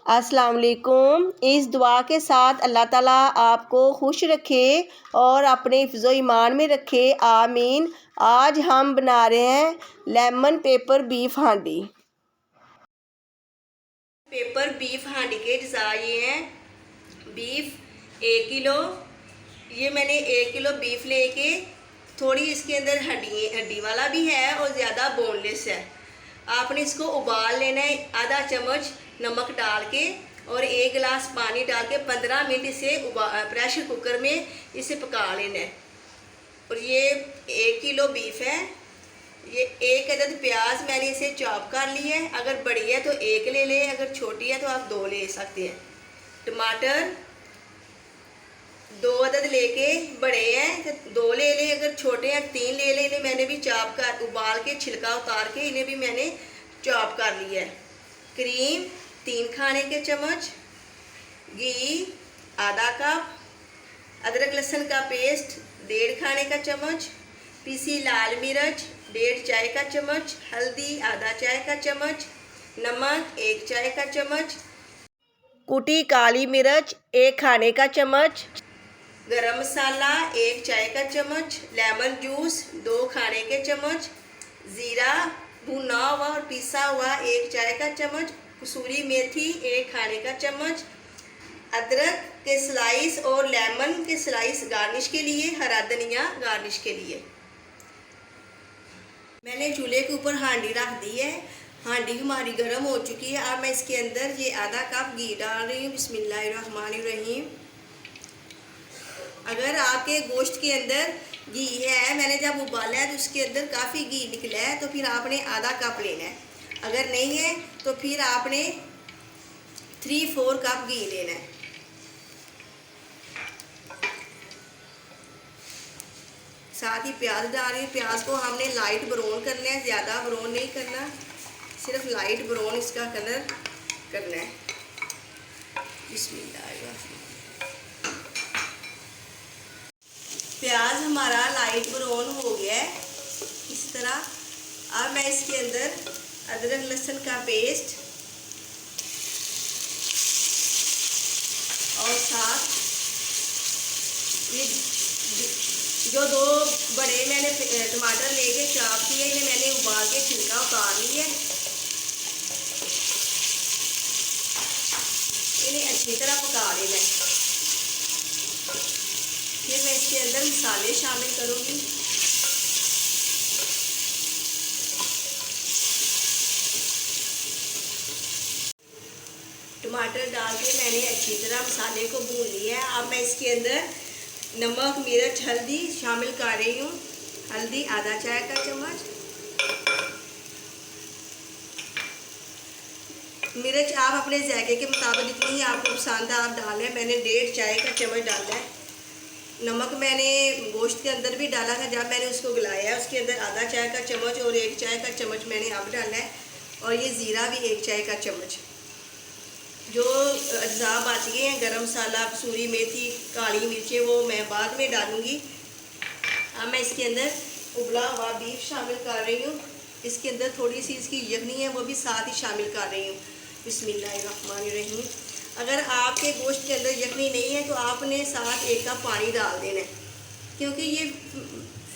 अस्सलाम वालेकुम। इस दुआ के साथ अल्लाह ताला आपको खुश रखे और अपने हिफ्ज़ो ईमान में रखे, आमीन। आज हम बना रहे हैं लेमन पेपर बीफ हांडी। पेपर बीफ हांडी के अज्जा ये हैं। बीफ 1 किलो, ये मैंने 1 किलो बीफ लेके थोड़ी इसके अंदर हड्डी वाला भी है और ज़्यादा बोनलेस है। आपने इसको उबाल लेना है, आधा चम्मच नमक डाल के और 1 गिलास पानी डाल के 15 मिनट इसे प्रेशर कुकर में इसे पका लेना है। और ये 1 किलो बीफ है। ये 1 अदद प्याज मैंने इसे चॉप कर ली है। अगर बड़ी है तो 1 ले लें, अगर छोटी है तो आप 2 ले सकते हैं। टमाटर 2 अदद लेके, बड़े हैं तो 2 ले लें, अगर छोटे हैं 3 ले लें। इन्हें मैंने भी चॉप कर उबाल के छिलका उतार के इन्हें भी मैंने चॉप कर लिया है। क्रीम 3 खाने के चम्मच, घी आधा कप, अदरक लहसुन का पेस्ट 1.5 खाने का चम्मच, पीसी लाल मिर्च 1.5 चाय का चम्मच, हल्दी आधा चाय का चम्मच, नमक 1 चाय का चम्मच, कुटी काली मिर्च 1 खाने का चम्मच, गरम मसाला 1 चाय का चम्मच, लेमन जूस 2 खाने के चम्मच, ज़ीरा भुना हुआ और पिसा हुआ 1 चाय का चम्मच, कसूरी मेथी 1 खाने का चम्मच, अदरक के स्लाइस और लेमन के स्लाइस गार्निश के लिए, हरा धनिया गार्निश के लिए। मैंने चूल्हे के ऊपर हांडी रख दी है। हांडी हमारी गर्म हो चुकी है। अब मैं इसके अंदर ये आधा कप घी डाल रही हूँ। बिस्मिल्लाहिर्रहमानिर्रहीम। अगर आपके गोश्त के अंदर घी है, मैंने जब उबाला है तो उसके अंदर काफ़ी घी निकला है, तो फिर आपने आधा कप लेना है। अगर नहीं है तो फिर आपने 3-4 कप घी लेना है। साथ ही प्याज डाल रही हूँ। प्याज को हमने लाइट ब्राउन करना है, ज़्यादा ब्राउन नहीं करना, सिर्फ लाइट ब्राउन इसका कलर करना है। बिस्मिल्लाह। प्याज हमारा लाइट ब्राउन हो गया है इस तरह। अब मैं इसके अंदर अदरक लहसुन का पेस्ट और साथ ये जो 2 बड़े मैंने टमाटर लेके चॉप किए, इन्हें मैंने उबाल के छिलका उतार लिया है। इन्हें अच्छी तरह पका लेना है। फिर मैं इसके अंदर मसाले शामिल करूँगी। टमाटर डाल के मैंने अच्छी तरह मसाले को भून लिया है। अब मैं इसके अंदर नमक मिर्च हल्दी शामिल कर रही हूँ। हल्दी आधा चाय का चम्मच, मिर्च आप अपने जायके के मुताबिक जितनी आपको पसंद है आप डालें। मैंने 1.5 चाय का चम्मच डाला है। नमक मैंने गोश्त के अंदर भी डाला था जब मैंने उसको गलाया है। उसके अंदर आधा चाय का चम्मच और 1 चाय का चम्मच मैंने अब डाला है। और ये ज़ीरा भी 1 चाय का चम्मच। जो अज्जा बच गए हैं, गरम मसाला कसूरी मेथी काली मिर्चें, वो मैं बाद में डालूँगी। अब मैं इसके अंदर उबला हुआ बीफ शामिल कर रही हूँ। इसके अंदर थोड़ी सी इसकी यखनी है, वो भी साथ ही शामिल कर रही हूँ। बिस्मिल्लाहिर्रहमानिर्रहीम। अगर आपके गोश्त के अंदर यखनी नहीं है तो आपने साथ 1 कप पानी डाल देना है, क्योंकि ये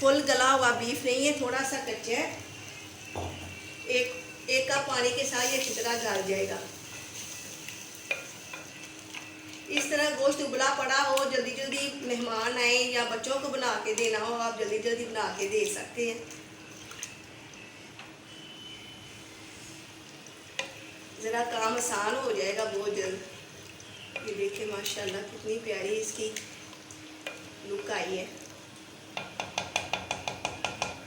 फुल गला हुआ बीफ नहीं है, थोड़ा सा कच्चा है। एक कप पानी के साथ ये अच्छी तरह गल जाएगा। इस तरह गोश्त उबला पड़ा हो, जल्दी जल्दी मेहमान आए या बच्चों को बना के देना हो, आप जल्दी जल्दी बना के दे सकते हैं। ज़रा काम आसान हो जाएगा बहुत जल्द। ये देखिए माशाल्लाह कितनी प्यारी इसकी लुक आई है।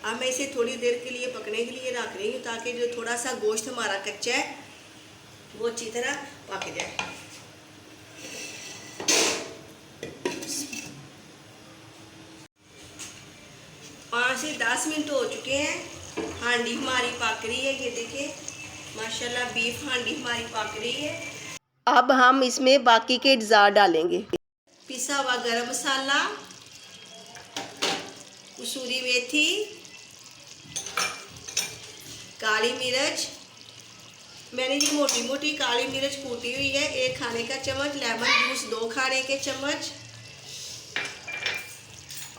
अब मैं इसे थोड़ी देर के लिए पकने के लिए रख रही हूँ, ताकि जो थोड़ा सा गोश्त हमारा कच्चा है वो अच्छी तरह पक जाए। 5 से 10 मिनट हो चुके हैं। हांडी हमारी पक रही है। ये देखिए माशाल्लाह बीफ हांडी हमारी पक रही है। अब हम इसमें बाकी के अज्जा डालेंगे। पिसा हुआ गरम मसाला, कसूरी मेथी, काली मिर्च, मैंने ये मोटी मोटी काली मिर्च कूटी हुई है 1 खाने का चम्मच, लेमन जूस 2 खाने के चम्मच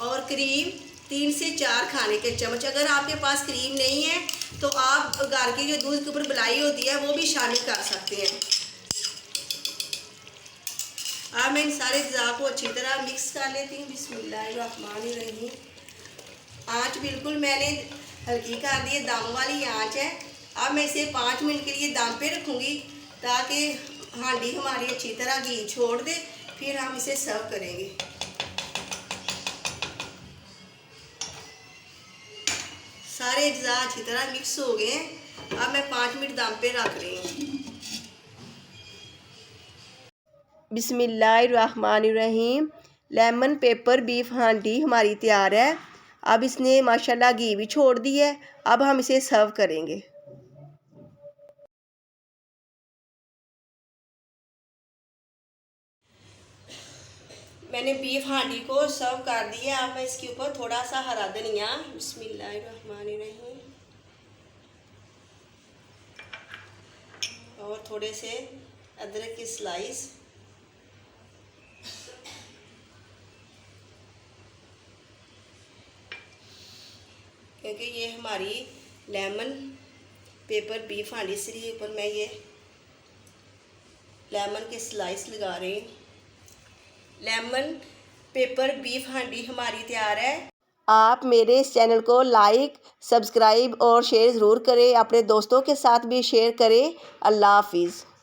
और क्रीम 3 से 4 खाने के चम्मच। अगर आपके पास क्रीम नहीं है तो आप घर की जो दूध के ऊपर मलाई होती है वो भी शामिल कर सकते हैं। अब मैं इन सारे अज़ा को अच्छी तरह मिक्स कर लेती हूँ। बिस्मिल्लाहिर्रहमानिर्रहीम। आँच बिल्कुल मैंने हल्की कर दी है, दम वाली आँच है। अब मैं इसे 5 मिनट के लिए दम पे रखूँगी ताकि हांडी हमारी अच्छी तरह घी छोड़ दे, फिर हम इसे सर्व करेंगे। सारे अज़ा अच्छी तरह मिक्स हो गए हैं। अब मैं 5 मिनट दम पे रख रही हूँ। बिस्मिल्लाहिर्रहमानिर्रहीम। लेमन पेपर बीफ हांडी हमारी तैयार है। अब इसने माशाल्लाह घी भी छोड़ दी है। अब हम इसे सर्व करेंगे। मैंने बीफ हांडी को सर्व कर दिया। अब मैं इसके ऊपर थोड़ा सा हरा धनिया, बिस्मिल्लाहिर्रहमानिर्रहीम, और थोड़े से अदरक की स्लाइस, क्योंकि ये हमारी लेमन पेपर बीफ हांडी, इसलिए ऊपर मैं ये लेमन के स्लाइस लगा रही हूँ। लेमन पेपर बीफ हांडी हमारी तैयार है। आप मेरे इस चैनल को लाइक, सब्सक्राइब और शेयर ज़रूर करें। अपने दोस्तों के साथ भी शेयर करें। अल्लाह हाफिज़।